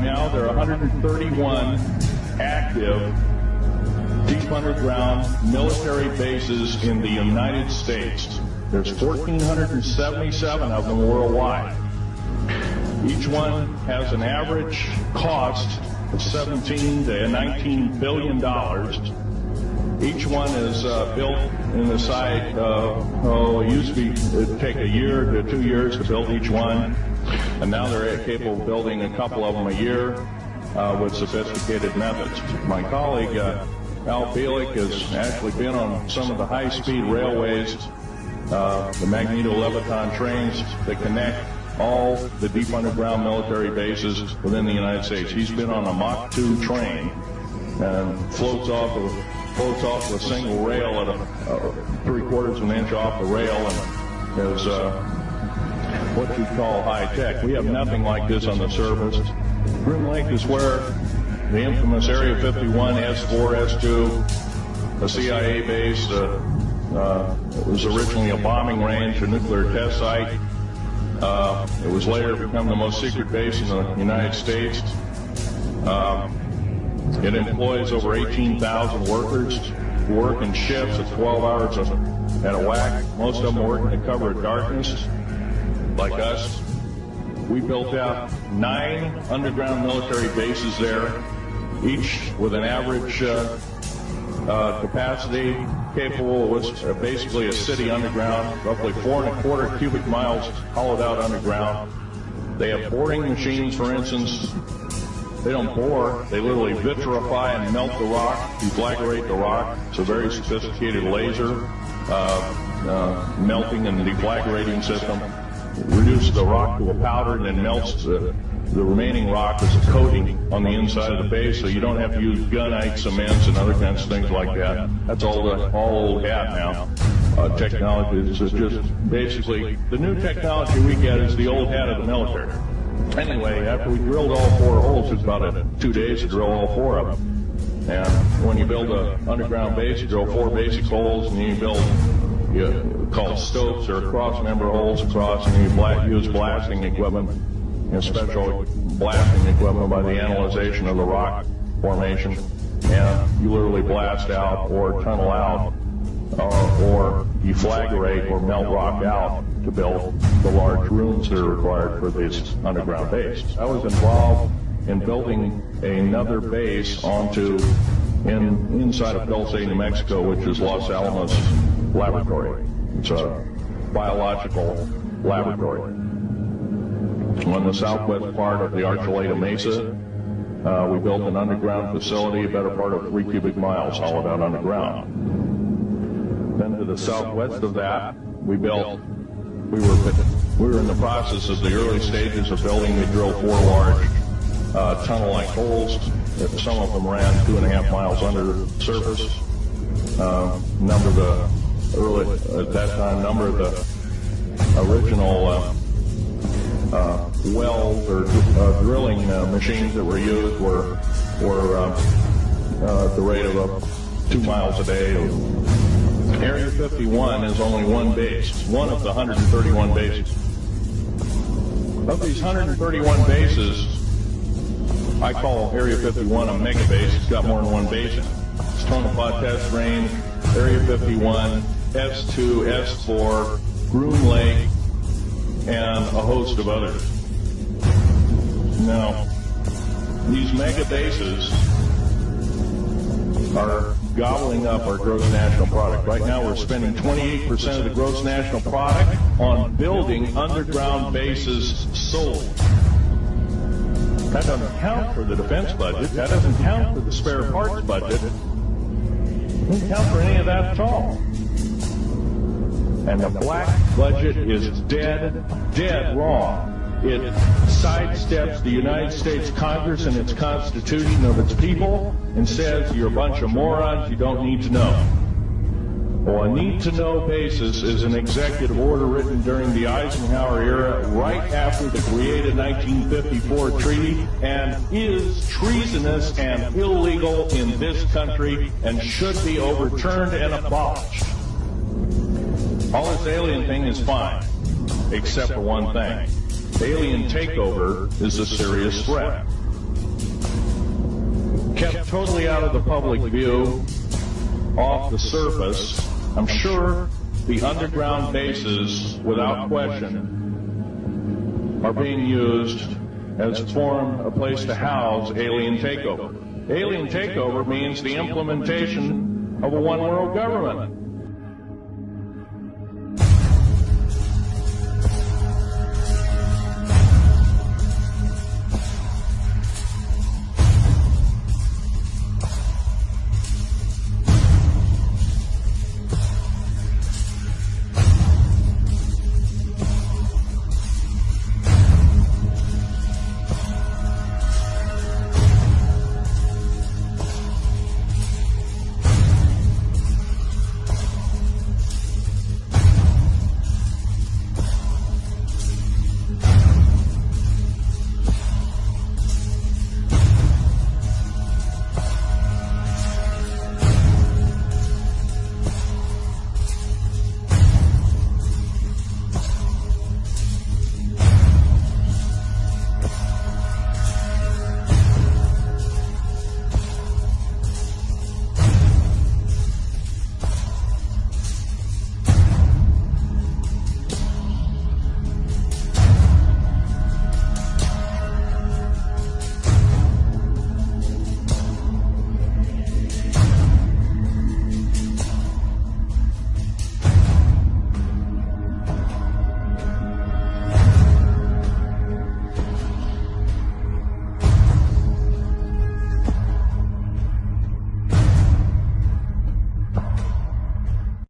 Right now, there are 131 active deep underground military bases in the United States. There's 1,477 of them worldwide. Each one has an average cost of $17 to $19 billion. Each one is built in the site of, it used to be, it'd take a year to 2 years to build each one, and now they're capable of building a couple of them a year with sophisticated methods. My colleague, Al Bielik, has actually been on some of the high-speed railways, the Magneto-Leviton trains that connect all the deep underground military bases within the United States. He's been on a Mach 2 train and floats off with a single rail at a 3/4 of an inch off the rail, and is what you call high tech. We have nothing like this on the surface. Groom Lake is where the infamous Area 51, S4, S2, a CIA base. It was originally a bombing range, a nuclear test site. It was later become the most secret base in the United States. It employs over 18,000 workers who work in shifts at 12 hours at a whack. Most of them work in the cover of darkness, like us. We built out 9 underground military bases there, each with an average capacity capable of basically a city underground, roughly 4¼ cubic miles hollowed out underground. They have boring machines, for instance. They don't bore, they literally vitrify and melt the rock, deflagrate the rock. It's a very sophisticated laser melting and deflagrating system. It reduces the rock to a powder and then melts the remaining rock as a coating on the inside of the base, so you don't have to use gunite cements and other kinds of things like that. That's all old hat now. Technology is just basically, the new technology we get is the old hat of the military. Anyway, after we drilled all 4 holes, it's about 2 days to drill all 4 of them. And when you build an underground base, you drill 4 basic holes, and then you build, called stopes or cross-member holes across, and you use blasting equipment, special blasting equipment by the analyzation of the rock formation, and you literally blast out or tunnel out or deflagrate or melt rock out to build the large rooms that are required for this underground base. I was involved in building another base inside of Dulce, New Mexico, which is Los Alamos Laboratory. It's a biological laboratory. On the southwest part of the Archuleta Mesa, we built an underground facility, a better part of 3 cubic miles hollowed out underground. Then to the southwest of that, we were in the process of the early stages of building. We drilled 4 large tunnel-like holes. Some of them ran 2.5 miles under the surface. At that time, number of the original wells or drilling machines that were used were at the rate of 2 miles a day. Area 51 is only one base, one of the 131 bases. Of these 131 bases, I call Area 51 a mega base. It's got more than one base in it. It's Tonopah Test Range, Area 51, S2, S4, Groom Lake, and a host of others. Now, these mega bases are gobbling up our gross national product. Right now we're spending 28% of the gross national product on building underground bases sold. That doesn't count for the defense budget. That doesn't count for the spare parts budget. It doesn't count for any of that at all. And the black budget is dead wrong. It sidesteps the United States Congress and its Constitution of its people and says you're a bunch of morons, you don't need to know. Well, a need-to-know basis is an executive order written during the Eisenhower era, right after the created 1954 treaty, and is treasonous and illegal in this country and should be overturned and abolished. All this alien thing is fine, except for one thing. Alien takeover is a serious threat. kept totally out of the public view, off the surface. I'm sure the underground bases, without question, are being used as a place to house alien takeover. Alien takeover means the implementation of a one-world government.